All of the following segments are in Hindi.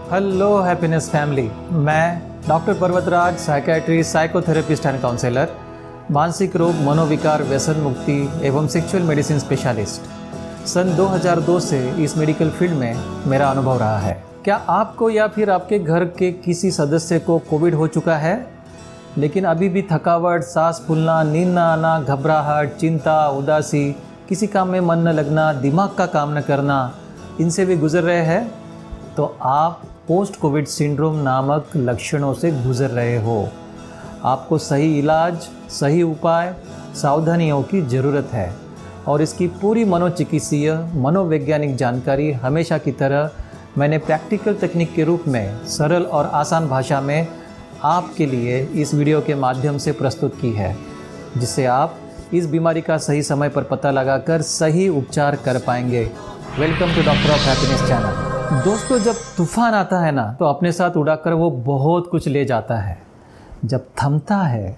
Hello happiness family. मैं doctor Parvatraj, psychiatry, psychotherapist and counsellor, मानसिक रोग, मनोविकार, व्यसन मुक्ति एवं सेक्सुअल मेडिसिन स्पेशलिस्ट। सन 2002 से इस मेडिकल फील्ड में मेरा अनुभव रहा है। क्या आपको या फिर आपके घर के किसी सदस्य को कोविड हो चुका है, लेकिन अभी भी थकावट, सांस फूलना, नींद न आना, घबराहट, चिंता, उदासी, किसी काम में मन न लगना, दिमाग का काम न करना, इनसे भी गुजर रहे हैं? तो आप पोस्ट कोविड सिंड्रोम नामक लक्षणों से गुजर रहे हो। आपको सही इलाज, सही उपाय, सावधानियों की ज़रूरत है और इसकी पूरी मनोचिकित्सीय, मनोवैज्ञानिक जानकारी हमेशा की तरह मैंने प्रैक्टिकल तकनीक के रूप में सरल और आसान भाषा में आपके लिए इस वीडियो के माध्यम से प्रस्तुत की है, जिससे आप इस बीमारी का सही समय पर पता लगाकर सही उपचार कर पाएंगे। Welcome to doctor of happiness channel. दोस्तों, जब तूफान आता है ना, तो अपने साथ उड़ाकर वो बहुत कुछ ले जाता है। जब थमता है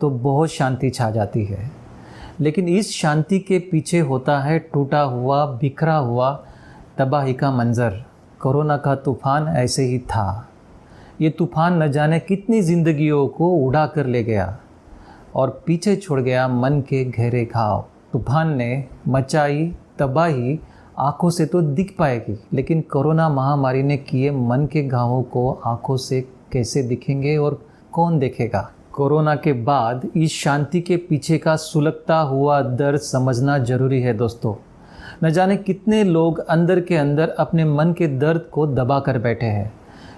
तो बहुत शांति छा जाती है, लेकिन इस शांति के पीछे होता है टूटा हुआ, बिखरा हुआ, तबाही का मंजर। कोरोना का तूफान ऐसे ही था। ये तूफान न जाने कितनी ज़िंदगियों को उड़ा कर ले गया और पीछे छोड़ गया मन के गहरे घाव। तूफान ने मचाई तबाही आँखों से तो दिख पाएगी, लेकिन कोरोना महामारी ने किए मन के घावों को आँखों से कैसे दिखेंगे और कौन देखेगा? कोरोना के बाद इस शांति के पीछे का सुलगता हुआ दर्द समझना जरूरी है दोस्तों। न जाने कितने लोग अंदर के अंदर अपने मन के दर्द को दबा कर बैठे हैं।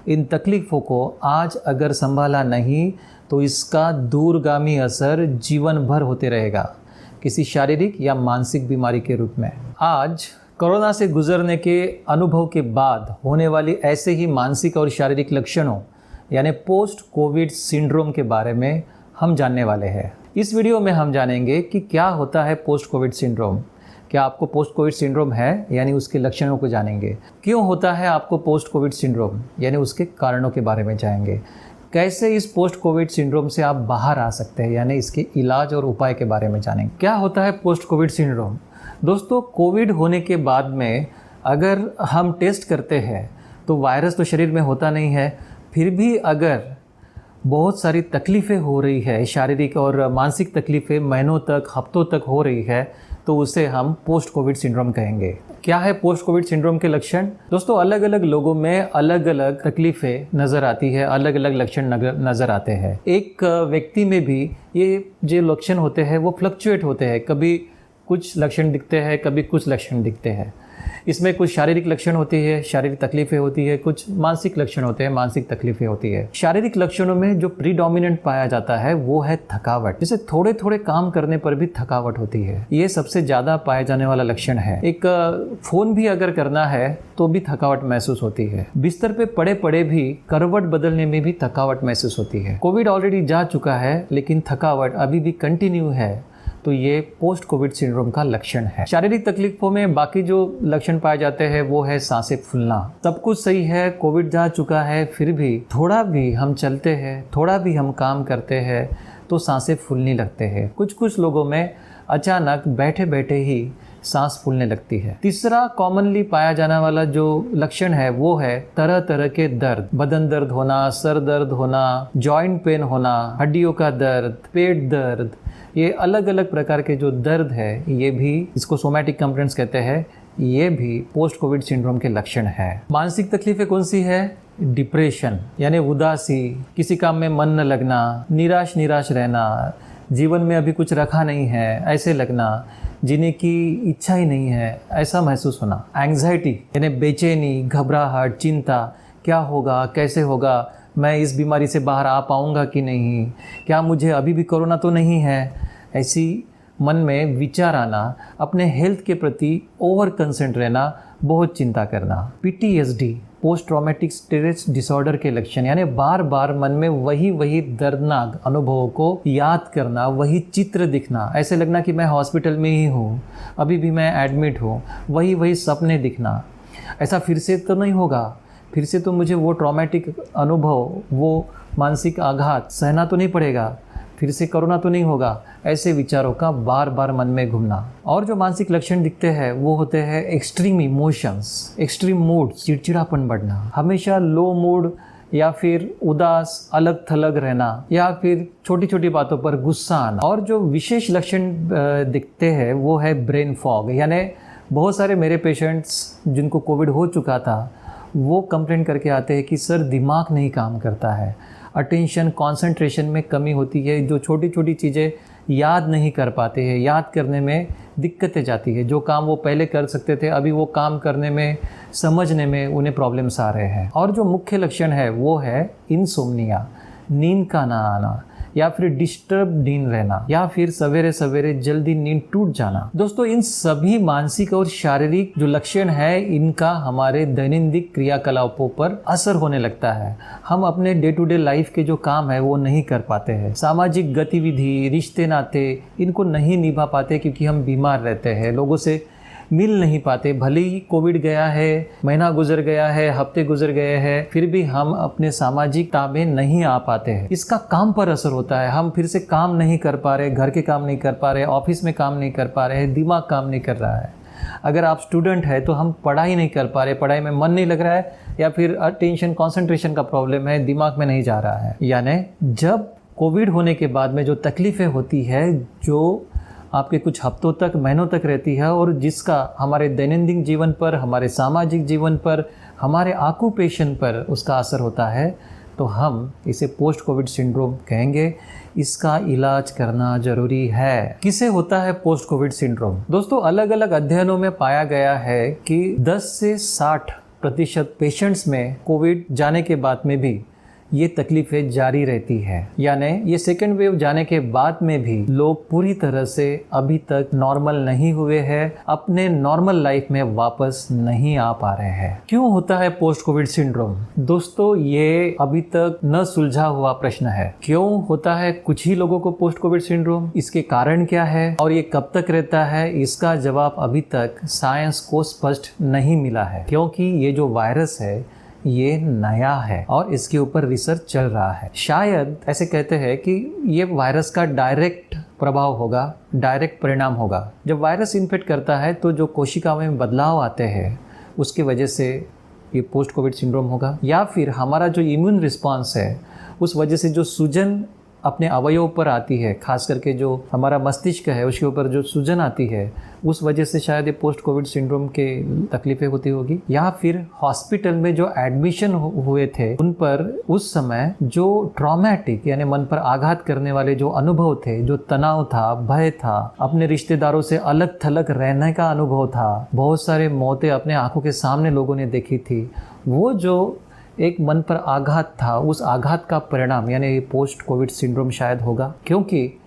इन तकलीफ़ों को आज अगर संभाला नहीं तो इसका दूरगामी असर जीवन भर होते रहेगा, किसी शारीरिक या मानसिक बीमारी के रूप में। आज कोरोना से गुजरने के अनुभव के बाद होने वाली ऐसे ही मानसिक और शारीरिक लक्षणों यानी पोस्ट कोविड सिंड्रोम के बारे में हम जानने वाले हैं। इस वीडियो में हम जानेंगे कि क्या होता है पोस्ट कोविड सिंड्रोम, क्या आपको पोस्ट कोविड सिंड्रोम है यानी उसके लक्षणों को जानेंगे, क्यों होता है आपको पोस्ट कोविड सिंड्रोम यानी उसके कारणों के बारे में जानेंगे, कैसे इस पोस्ट कोविड सिंड्रोम से आप बाहर आ सकते हैं यानी इसके इलाज और उपाय के बारे में जानेंगे। क्या होता है पोस्ट कोविड सिंड्रोम? दोस्तों, कोविड होने के बाद में अगर हम टेस्ट करते हैं तो वायरस तो शरीर में होता नहीं है, फिर भी अगर बहुत सारी तकलीफ़ें हो रही है, शारीरिक और मानसिक तकलीफ़ें महीनों तक, हफ्तों तक हो रही है, तो उसे हम पोस्ट कोविड सिंड्रोम कहेंगे। क्या है पोस्ट कोविड सिंड्रोम के लक्षण? दोस्तों, अलग अलग लोगों में अलग अलग तकलीफ़ें नज़र आती है, अलग अलग लक्षण नज़र आते हैं। एक व्यक्ति में भी ये जो लक्षण होते हैं वो फ्लक्चुएट होते हैं, कभी कुछ लक्षण दिखते हैं, कभी कुछ लक्षण दिखते हैं। इसमें कुछ शारीरिक लक्षण होती है, शारीरिक तकलीफ़ें होती है, कुछ मानसिक लक्षण होते हैं, मानसिक तकलीफ़ें होती है। शारीरिक लक्षणों में जो प्रीडोमिनेंट पाया जाता है वो है थकावट। जैसे थोड़े थोड़े काम करने पर भी थकावट होती है, ये सबसे ज़्यादा पाया जाने वाला लक्षण है। एक फ़ोन भी अगर करना है तो भी थकावट महसूस होती है। बिस्तर पे पड़े पड़े भी करवट बदलने में भी थकावट महसूस होती है। कोविड ऑलरेडी जा चुका है लेकिन थकावट अभी भी कंटिन्यू है, तो ये पोस्ट कोविड सिंड्रोम का लक्षण है। शारीरिक तकलीफों में बाकी जो लक्षण पाए जाते हैं वो है सांसें फूलना। सब कुछ सही है, कोविड जा चुका है, फिर भी थोड़ा भी हम चलते हैं, थोड़ा भी हम काम करते हैं तो सांसें फूलने लगते हैं। कुछ लोगों में अचानक बैठे बैठे ही सांस फूलने लगती है। तीसरा कॉमनली पाया जाने वाला जो लक्षण है वो है तरह तरह के दर्द, बदन दर्द होना, सर दर्द होना, जॉइंट पेन होना, हड्डियों का दर्द, पेट दर्द, ये अलग अलग प्रकार के जो दर्द है, ये भी, इसको सोमैटिक कंप्लेंट्स कहते हैं, ये भी पोस्ट कोविड सिंड्रोम के लक्षण है। मानसिक तकलीफें कौन सी है? डिप्रेशन यानी उदासी, किसी काम में मन न लगना, निराश रहना, जीवन में अभी कुछ रखा नहीं है ऐसे लगना, जीने की इच्छा ही नहीं है ऐसा महसूस होना। एंग्जाइटी यानी बेचैनी, घबराहट, चिंता, क्या होगा, कैसे होगा, मैं इस बीमारी से बाहर आ पाऊँगा कि नहीं, क्या मुझे अभी भी कोरोना तो नहीं है, ऐसी मन में विचार आना, अपने हेल्थ के प्रति ओवर कंसर्न रहना, बहुत चिंता करना। PTSD post traumatic stress disorder के लक्षण यानी बार बार मन में वही दर्दनाक अनुभवों को याद करना, वही चित्र दिखना, ऐसे लगना कि मैं हॉस्पिटल में ही हूँ, अभी भी मैं एडमिट हूँ, वही सपने दिखना। ऐसा फिर से तो नहीं होगा, फिर से तो मुझे वो ट्रॉमेटिक अनुभव, वो मानसिक आघात सहना तो नहीं पड़ेगा, फिर से कोरोना तो नहीं होगा, ऐसे विचारों का बार बार मन में घूमना। और जो मानसिक लक्षण दिखते हैं वो होते हैं एक्सट्रीम इमोशंस, एक्सट्रीम मूड, चिड़चिड़ापन बढ़ना, हमेशा लो मूड या फिर उदास, अलग थलग रहना, या फिर छोटी छोटी बातों पर गुस्सा आना। और जो विशेष लक्षण दिखते हैं वो है ब्रेन फॉग, यानी बहुत सारे मेरे पेशेंट्स जिनको कोविड हो चुका था वो कंप्लेंट करके आते हैं कि सर दिमाग नहीं काम करता है, अटेंशन कंसंट्रेशन में कमी होती है, जो छोटी छोटी चीज़ें याद नहीं कर पाते हैं, याद करने में दिक्कतें जाती है, जो काम वो पहले कर सकते थे अभी वो काम करने में, समझने में उन्हें प्रॉब्लम्स आ रहे हैं। और जो मुख्य लक्षण है वो है इनसोम्निया, नींद का ना आना, या फिर डिस्टर्ब नींद रहना, या फिर सवेरे सवेरे जल्दी नींद टूट जाना। दोस्तों इन सभी मानसिक और शारीरिक जो लक्षण है इनका हमारे दैनंदिन क्रियाकलापों पर असर होने लगता है। हम अपने डे टू डे लाइफ के जो काम है वो नहीं कर पाते हैं, सामाजिक गतिविधि, रिश्ते नाते इनको नहीं निभा पाते क्योंकि हम बीमार रहते हैं, लोगों से मिल नहीं पाते। भले ही कोविड गया है, महीना गुजर गया है, हफ्ते गुजर गए हैं, फिर भी हम अपने सामाजिकता में नहीं आ पाते हैं। इसका काम पर असर होता है, हम फिर से काम नहीं कर पा रहे, घर के काम नहीं कर पा रहे, ऑफिस में काम नहीं कर पा रहे, दिमाग काम नहीं कर रहा है। अगर आप स्टूडेंट है तो हम पढ़ाई नहीं कर पा रहे, पढ़ाई में मन नहीं लग रहा है, या फिर अटेंशन कंसंट्रेशन का प्रॉब्लम है, दिमाग में नहीं जा रहा है। यानी जब कोविड होने के बाद में जो तकलीफ़ें होती है जो आपके कुछ हफ्तों तक, महीनों तक रहती है और जिसका हमारे दैनंदिन जीवन पर, हमारे सामाजिक जीवन पर, हमारे ऑक्यूपेशन पर उसका असर होता है, तो हम इसे पोस्ट कोविड सिंड्रोम कहेंगे। इसका इलाज करना जरूरी है। किसे होता है पोस्ट कोविड सिंड्रोम? दोस्तों अलग अलग अध्ययनों में पाया गया है कि 10 से 60% पेशेंट्स में कोविड जाने के बाद में भी ये तकलीफें जारी रहती है। यानी ये सेकेंड वेव जाने के बाद में भी लोग पूरी तरह से अभी तक नॉर्मल नहीं हुए हैं, अपने नॉर्मल लाइफ में वापस नहीं आ पा रहे हैं। क्यों होता है पोस्ट कोविड सिंड्रोम? दोस्तों ये अभी तक न सुलझा हुआ प्रश्न है। क्यों होता है कुछ ही लोगों को पोस्ट कोविड सिंड्रोम, इसके कारण क्या है और ये कब तक रहता है, इसका जवाब अभी तक साइंस को स्पष्ट नहीं मिला है। क्योंकि ये जो वायरस है ये नया है और इसके ऊपर रिसर्च चल रहा है। शायद ऐसे कहते हैं कि ये वायरस का डायरेक्ट प्रभाव होगा, डायरेक्ट परिणाम होगा। जब वायरस इन्फेक्ट करता है तो जो कोशिकाओं में बदलाव आते हैं उसकी वजह से ये पोस्ट कोविड सिंड्रोम होगा, या फिर हमारा जो इम्यून रिस्पॉन्स है उस वजह से जो सूजन अपने अवयव पर आती है, खास करके जो हमारा मस्तिष्क है उसके ऊपर जो सूजन आती है, उस वजह से शायद ये पोस्ट कोविड सिंड्रोम के तकलीफें होती होगी। या फिर हॉस्पिटल में जो एडमिशन हुए थे उन पर उस समय जो ट्रॉमेटिक यानी मन पर आघात करने वाले जो अनुभव थे, जो तनाव था, भय था, अपने रिश्तेदारों से अलग थलग रहने का अनुभव था, बहुत सारे मौतें अपने आंखों के सामने लोगों ने देखी थी, वो जो एक मन पर आघात था, उस आघात का परिणाम यानी पोस्ट कोविड सिंड्रोम शायद होगा। क्योंकि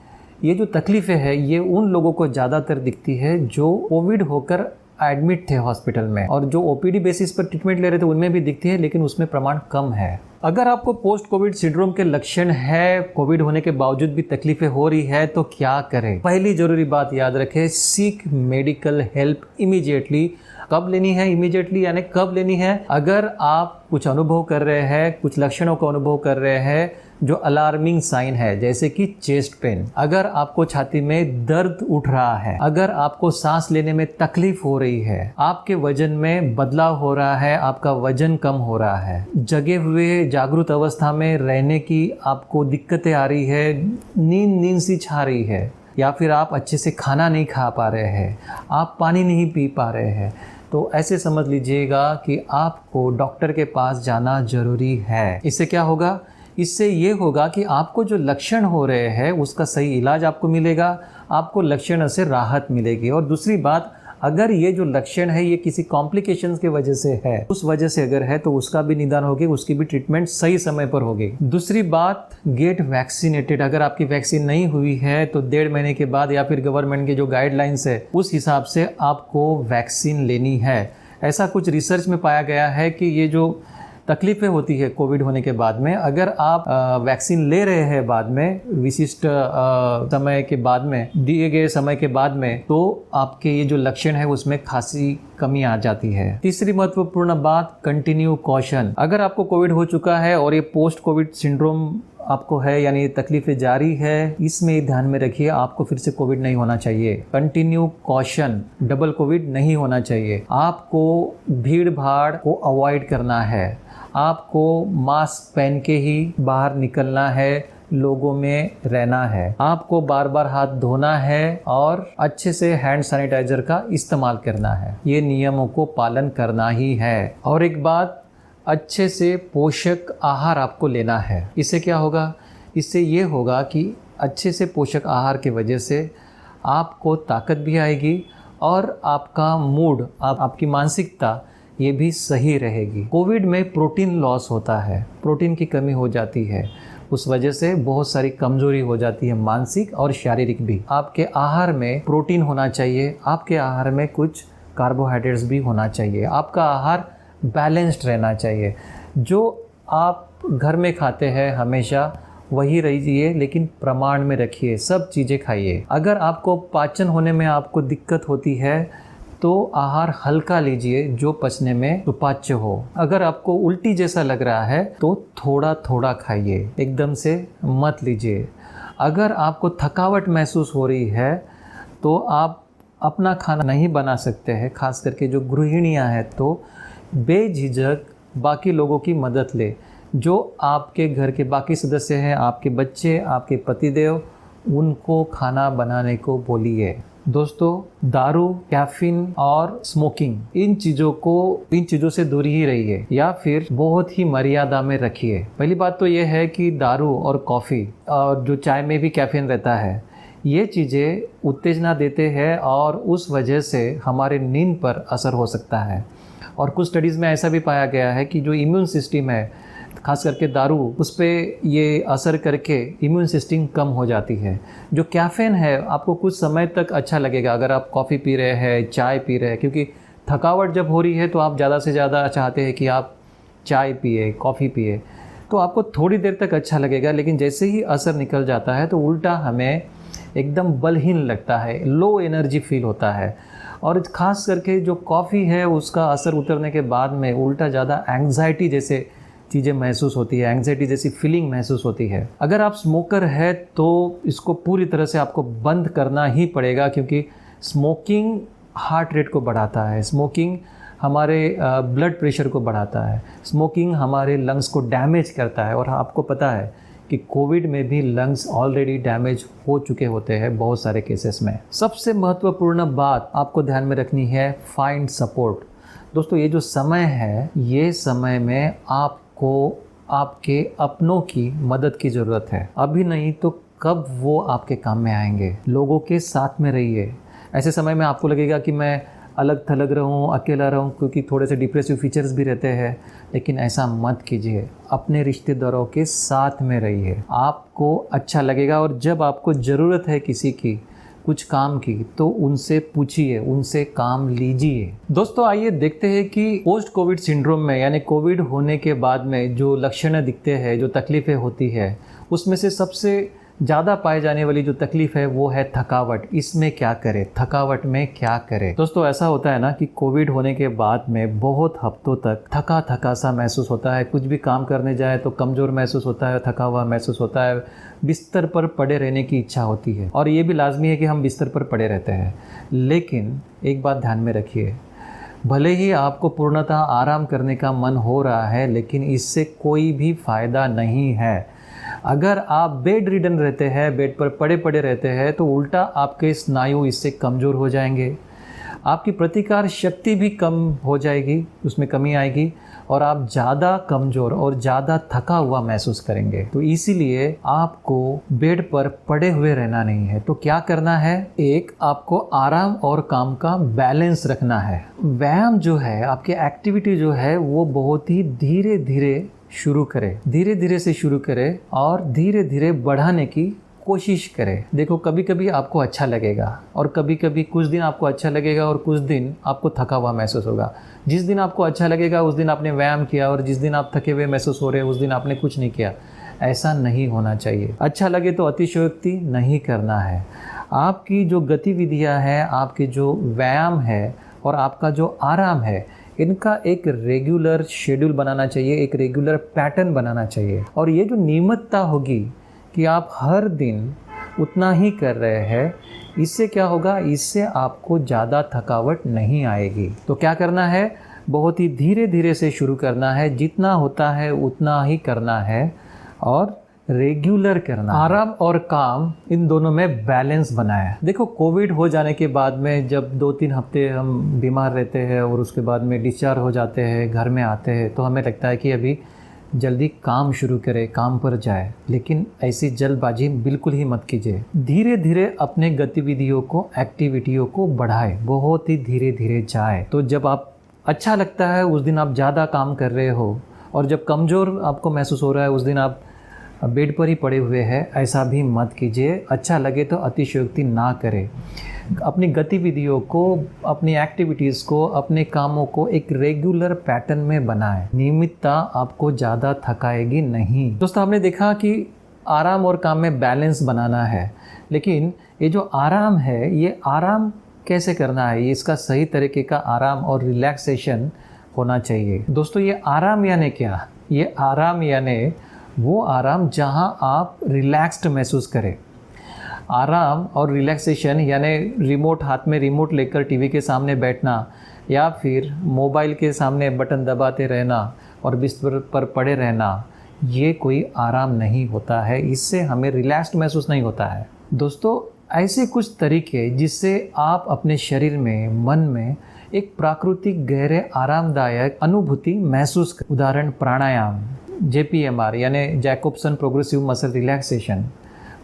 ये जो तकलीफ़ें हैं ये उन लोगों को ज़्यादातर दिखती है जो कोविड होकर एडमिट थे हॉस्पिटल में, और जो ओपीडी बेसिस पर ट्रीटमेंट ले रहे थे उनमें भी दिखती है, लेकिन उसमें प्रमाण कम है। अगर आपको पोस्ट कोविड सिंड्रोम के लक्षण है, कोविड होने के बावजूद भी तकलीफें हो रही है, तो क्या करें? पहली जरूरी बात याद रखें, सीक मेडिकल हेल्प इमीडिएटली। कब लेनी है इमीडिएटली, यानी कब लेनी है? अगर आप कुछ अनुभव कर रहे हैं, कुछ लक्षणों को अनुभव कर रहे हैं जो अलार्मिंग साइन है, जैसे कि चेस्ट पेन, अगर आपको छाती में दर्द उठ रहा है, अगर आपको सांस लेने में तकलीफ हो रही है, आपके वजन में बदलाव हो रहा है, आपका वजन कम हो रहा है, जगे हुए जागरूक अवस्था में रहने की आपको दिक्कतें आ रही है, नींद सी छा रही है, या फिर आप अच्छे से खाना नहीं खा पा रहे हैं, आप पानी नहीं पी पा रहे हैं, तो ऐसे समझ लीजिएगा कि आपको डॉक्टर के पास जाना जरूरी है। इससे क्या होगा? इससे ये होगा कि आपको जो लक्षण हो रहे हैं उसका सही इलाज आपको मिलेगा, आपको लक्षण से राहत मिलेगी। और दूसरी बात, अगर ये जो लक्षण है ये किसी कॉम्प्लिकेशंस के वजह से है, उस वजह से अगर है तो उसका भी निदान होगी, उसकी भी ट्रीटमेंट सही समय पर होगी। दूसरी बात, गेट वैक्सीनेटेड। अगर आपकी वैक्सीन नहीं हुई है तो 1.5 महीने के बाद या फिर गवर्नमेंट के जो गाइडलाइंस है उस हिसाब से आपको वैक्सीन लेनी है। ऐसा कुछ रिसर्च में पाया गया है कि ये जो तकलीफ़ें होती है कोविड होने के बाद में, अगर आप वैक्सीन ले रहे हैं बाद में, विशिष्ट समय के बाद में, दिए गए समय के बाद में, तो आपके ये जो लक्षण है उसमें खासी कमी आ जाती है। तीसरी महत्वपूर्ण बात, कंटिन्यू कॉशन। अगर आपको कोविड हो चुका है और ये पोस्ट कोविड सिंड्रोम आपको है यानी तकलीफें जारी है, इसमें ध्यान में रखिए आपको फिर से कोविड नहीं होना चाहिए। कंटिन्यू कॉशन, डबल कोविड नहीं होना चाहिए। आपको भीड़ भाड़ को अवॉइड करना है, आपको मास्क पहन के ही बाहर निकलना है, लोगों में रहना है, आपको बार बार हाथ धोना है और अच्छे से हैंड सैनिटाइजर का इस्तेमाल करना है। ये नियमों को पालन करना ही है। और एक बात, अच्छे से पोषक आहार आपको लेना है। इससे क्या होगा? इससे ये होगा कि अच्छे से पोषक आहार की वजह से आपको ताकत भी आएगी और आपका मूड, आपकी मानसिकता ये भी सही रहेगी। कोविड में प्रोटीन लॉस होता है, प्रोटीन की कमी हो जाती है, उस वजह से बहुत सारी कमजोरी हो जाती है, मानसिक और शारीरिक भी। आपके आहार में प्रोटीन होना चाहिए, आपके आहार में कुछ कार्बोहाइड्रेट्स भी होना चाहिए, आपका आहार बैलेंस्ड रहना चाहिए। जो आप घर में खाते हैं हमेशा वही रहिए, लेकिन प्रमाण में रखिए, सब चीज़ें खाइए। अगर आपको पाचन होने में आपको दिक्कत होती है तो आहार हल्का लीजिए जो पचने में सुपाच्य हो। अगर आपको उल्टी जैसा लग रहा है तो थोड़ा थोड़ा खाइए, एकदम से मत लीजिए। अगर आपको थकावट महसूस हो रही है तो आप अपना खाना नहीं बना सकते हैं, खास करके जो गृहिणियां हैं, तो बेझिझक बाकी लोगों की मदद ले। जो आपके घर के बाकी सदस्य हैं, आपके बच्चे, आपके पतिदेव, उनको खाना बनाने को बोलिए। दोस्तों, दारू, कैफीन और स्मोकिंग, इन चीज़ों से दूर ही रहिए या फिर बहुत ही मर्यादा में रखिए। पहली बात तो ये है कि दारू और कॉफ़ी और जो चाय में भी कैफीन रहता है, ये चीज़ें उत्तेजना देते हैं और उस वजह से हमारे नींद पर असर हो सकता है। और कुछ स्टडीज़ में ऐसा भी पाया गया है कि जो इम्यून सिस्टम है, खास करके दारू, उस पर ये असर करके इम्यून सिस्टम कम हो जाती है। जो कैफ़ीन है आपको कुछ समय तक अच्छा लगेगा अगर आप कॉफ़ी पी रहे हैं, चाय पी रहे हैं, क्योंकि थकावट जब हो रही है तो आप ज़्यादा से ज़्यादा चाहते हैं कि आप चाय पिए, कॉफ़ी पिए, तो आपको थोड़ी देर तक अच्छा लगेगा। लेकिन जैसे ही असर निकल जाता है तो उल्टा हमें एकदम बलहीन लगता है, लो एनर्जी फील होता है। और ख़ास करके जो कॉफ़ी है उसका असर उतरने के बाद में उल्टा ज़्यादा एंग्जाइटी जैसे चीज़ें महसूस होती है, एंग्जाइटी जैसी फीलिंग महसूस होती है। अगर आप स्मोकर है तो इसको पूरी तरह से आपको बंद करना ही पड़ेगा, क्योंकि स्मोकिंग हार्ट रेट को बढ़ाता है, स्मोकिंग हमारे ब्लड प्रेशर को बढ़ाता है, स्मोकिंग हमारे लंग्स को डैमेज करता है। और आपको पता है कि कोविड में भी लंग्स ऑलरेडी डैमेज हो चुके होते हैं बहुत सारे केसेस में। सबसे महत्वपूर्ण बात आपको ध्यान में रखनी है, फाइंड सपोर्ट। दोस्तों, ये जो समय है, ये समय में आपको आपके अपनों की मदद की ज़रूरत है। अभी नहीं तो कब वो आपके काम में आएंगे। लोगों के साथ में रहिए। ऐसे समय में आपको लगेगा कि मैं अलग थलग रहूं, अकेला रहूं, क्योंकि थोड़े से डिप्रेसिव फीचर्स भी रहते हैं, लेकिन ऐसा मत कीजिए। अपने रिश्तेदारों के साथ में रहिए, आपको अच्छा लगेगा। और जब आपको ज़रूरत है किसी की, कुछ काम की, तो उनसे पूछिए, उनसे काम लीजिए। दोस्तों, आइए देखते हैं कि पोस्ट कोविड सिंड्रोम में, यानी कोविड होने के बाद में जो लक्षण दिखते हैं, जो तकलीफ़ें होती है, उसमें से सबसे ज़्यादा पाए जाने वाली जो तकलीफ़ है वो है थकावट। इसमें क्या करें, थकावट में क्या करें? दोस्तों, ऐसा होता है ना कि कोविड होने के बाद में बहुत हफ्तों तक थका थका सा महसूस होता है। कुछ भी काम करने जाए तो कमज़ोर महसूस होता है, थका हुआ महसूस होता है, बिस्तर पर पड़े रहने की इच्छा होती है। और ये भी लाजमी है कि हम बिस्तर पर पड़े रहते हैं। लेकिन एक बात ध्यान में रखिए, भले ही आपको पूर्णतः आराम करने का मन हो रहा है, लेकिन इससे कोई भी फ़ायदा नहीं है। अगर आप बेड रिडन रहते हैं, बेड पर पड़े पड़े रहते हैं, तो उल्टा आपके स्नायु इससे कमज़ोर हो जाएंगे, आपकी प्रतिकार शक्ति भी कम हो जाएगी, उसमें कमी आएगी और आप ज़्यादा कमज़ोर और ज़्यादा थका हुआ महसूस करेंगे। तो इसीलिए आपको बेड पर पड़े हुए रहना नहीं है। तो क्या करना है? एक, आपको आराम और काम का बैलेंस रखना है। व्यायाम जो है, आपकी एक्टिविटी जो है, वो बहुत ही धीरे धीरे शुरू करें, धीरे धीरे से शुरू करें और धीरे धीरे बढ़ाने की कोशिश करें। देखो, कभी कभी आपको अच्छा लगेगा और कभी कभी कुछ दिन आपको अच्छा लगेगा और कुछ दिन आपको थका हुआ महसूस होगा। जिस दिन आपको अच्छा लगेगा उस दिन आपने व्यायाम किया और जिस दिन आप थके हुए महसूस हो रहे हैं उस दिन आपने कुछ नहीं किया। ऐसा नहीं होना चाहिए। अच्छा लगे तो अतिशयोक्ति नहीं करना है। आपकी जो गतिविधियां हैं, आपके जो व्यायाम है और आपका जो आराम है, इनका एक रेगुलर शेड्यूल बनाना चाहिए, एक रेगुलर पैटर्न बनाना चाहिए। और ये जो नियमितता होगी कि आप हर दिन उतना ही कर रहे हैं, इससे क्या होगा, इससे आपको ज़्यादा थकावट नहीं आएगी। तो क्या करना है, बहुत ही धीरे धीरे से शुरू करना है, जितना होता है उतना ही करना है और रेगुलर करना। आराम और काम इन दोनों में बैलेंस बनाया। देखो, कोविड हो जाने के बाद में जब 2-3 हफ्ते हम बीमार रहते हैं और उसके बाद में डिस्चार्ज हो जाते हैं, घर में आते हैं, तो हमें लगता है कि अभी जल्दी काम शुरू करें, काम पर जाए। लेकिन ऐसी जल्दबाजी बिल्कुल ही मत कीजिए। धीरे धीरे अपने गतिविधियों को, एक्टिविटियों को बढ़ाए, बहुत ही धीरे धीरे जाए। तो जब आप अच्छा लगता है उस दिन आप ज़्यादा काम कर रहे हो, और जब कमज़ोर आपको महसूस हो रहा है उस दिन आप बेड पर ही पड़े हुए हैं, ऐसा भी मत कीजिए। अच्छा लगे तो अतिशयोक्ति ना करें। अपनी गतिविधियों को, अपनी एक्टिविटीज़ को, अपने कामों को एक रेगुलर पैटर्न में बनाएं। नियमितता आपको ज़्यादा थकाएगी नहीं। दोस्तों, हमने देखा कि आराम और काम में बैलेंस बनाना है, लेकिन ये जो आराम है, ये आराम कैसे करना है, ये इसका सही तरीके का आराम और रिलैक्सेशन होना चाहिए। दोस्तों, ये आराम यानी क्या? ये आराम यानी वो आराम जहां आप रिलैक्स्ड महसूस करें। आराम और रिलैक्सेशन यानी रिमोट, हाथ में रिमोट लेकर टीवी के सामने बैठना, या फिर मोबाइल के सामने बटन दबाते रहना और बिस्तर पर पड़े रहना, ये कोई आराम नहीं होता है। इससे हमें रिलैक्स्ड महसूस नहीं होता है। दोस्तों, ऐसे कुछ तरीके जिससे आप अपने शरीर में, मन में एक प्राकृतिक, गहरे, आरामदायक अनुभूति महसूस करें। उदाहरण, प्राणायाम, JPMR यानी Jacobson progressive muscle relaxation,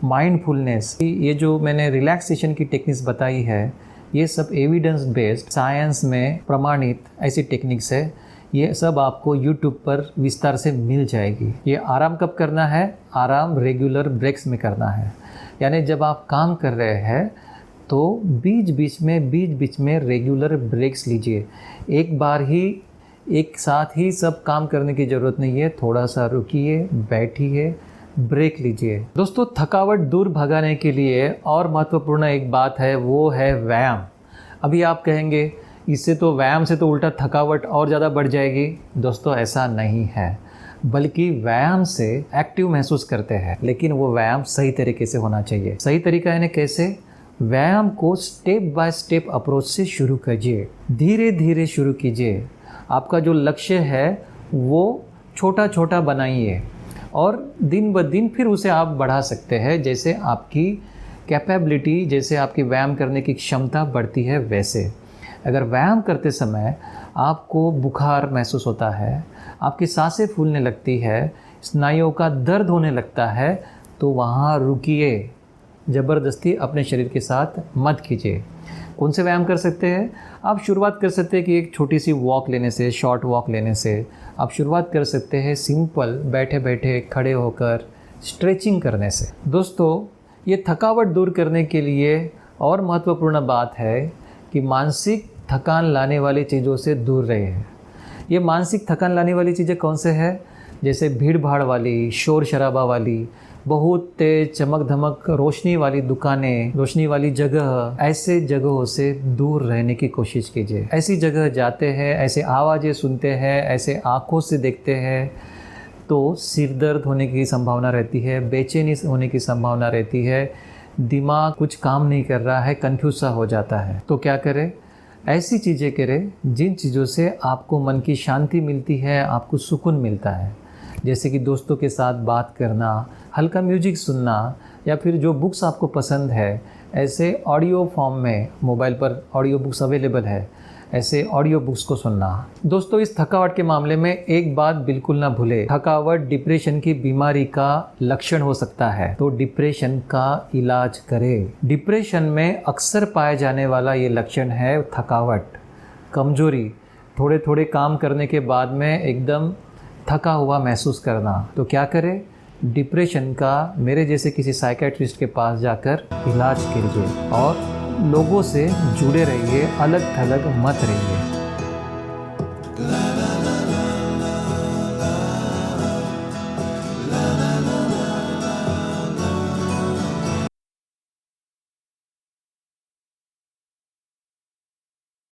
mindfulness. ये जो मैंने रिलैक्सेशन की टेक्निक्स बताई है, ये सब एविडेंस बेस्ड, साइंस में प्रमाणित ऐसी टेक्निक्स है। ये सब आपको YouTube पर विस्तार से मिल जाएगी। ये आराम कब करना है? आराम रेगुलर ब्रेक्स में करना है। यानी जब आप काम कर रहे हैं तो बीच बीच में रेगुलर ब्रेक्स लीजिए। एक बार ही, एक साथ ही सब काम करने की ज़रूरत नहीं है। थोड़ा सा रुकिए, बैठिए, ब्रेक लीजिए। दोस्तों, थकावट दूर भगाने के लिए और महत्वपूर्ण एक बात है, वो है व्यायाम। अभी आप कहेंगे इससे तो, व्यायाम से तो उल्टा थकावट और ज़्यादा बढ़ जाएगी। दोस्तों, ऐसा नहीं है, बल्कि व्यायाम से एक्टिव महसूस करते हैं, लेकिन वो व्यायाम सही तरीके से होना चाहिए। सही तरीका यानी कैसे? व्यायाम को स्टेप बाय स्टेप अप्रोच से शुरू कीजिए, धीरे धीरे शुरू कीजिए। आपका जो लक्ष्य है वो छोटा छोटा बनाइए और दिन ब दिन फिर उसे आप बढ़ा सकते हैं, जैसे आपकी कैपेबिलिटी, जैसे आपकी व्यायाम करने की क्षमता बढ़ती है वैसे। अगर व्यायाम करते समय आपको बुखार महसूस होता है, आपकी सांसें फूलने लगती है, स्नायुओं का दर्द होने लगता है, तो वहाँ रुकिए। ज़बरदस्ती अपने शरीर के साथ मत कीजिए। कौन से व्यायाम कर सकते हैं? आप शुरुआत कर सकते हैं कि एक छोटी सी वॉक लेने से, शॉर्ट वॉक लेने से। आप शुरुआत कर सकते हैं सिंपल बैठे बैठे खड़े होकर स्ट्रेचिंग करने से। दोस्तों, ये थकावट दूर करने के लिए और महत्वपूर्ण बात है कि मानसिक थकान लाने वाली चीज़ों से दूर रहिए। ये मानसिक थकान लाने वाली चीज़ें कौन से हैं? जैसे भीड़ भाड़ वाली, शोर शराबा वाली, बहुत तेज चमक धमक रोशनी वाली दुकानें, रोशनी वाली जगह, ऐसे जगहों से दूर रहने की कोशिश कीजिए। ऐसी जगह जाते हैं, ऐसे आवाज़ें सुनते हैं, ऐसे आँखों से देखते हैं, तो सिर दर्द होने की संभावना रहती है, बेचैनी होने की संभावना रहती है, दिमाग कुछ काम नहीं कर रहा है, कन्फ्यूज सा हो जाता है। तो क्या करें? ऐसी चीज़ें करें जिन चीज़ों से आपको मन की शांति मिलती है, आपको सुकून मिलता है। जैसे कि दोस्तों के साथ बात करना, हल्का म्यूजिक सुनना, या फिर जो बुक्स आपको पसंद है, ऐसे ऑडियो फॉर्म में मोबाइल पर ऑडियो बुक्स अवेलेबल है, ऐसे ऑडियो बुक्स को सुनना। दोस्तों, इस थकावट के मामले में एक बात बिल्कुल ना भूले, थकावट डिप्रेशन की बीमारी का लक्षण हो सकता है, तो डिप्रेशन का इलाज करें। डिप्रेशन में अक्सर पाए जाने वाला ये लक्षण है थकावट, कमजोरी, थोड़े थोड़े काम करने के बाद में एकदम थका हुआ महसूस करना। तो क्या करें? डिप्रेशन का मेरे जैसे किसी साइकियाट्रिस्ट के पास जाकर इलाज कीजिए और लोगों से जुड़े रहिए, अलग थलग मत रहिए।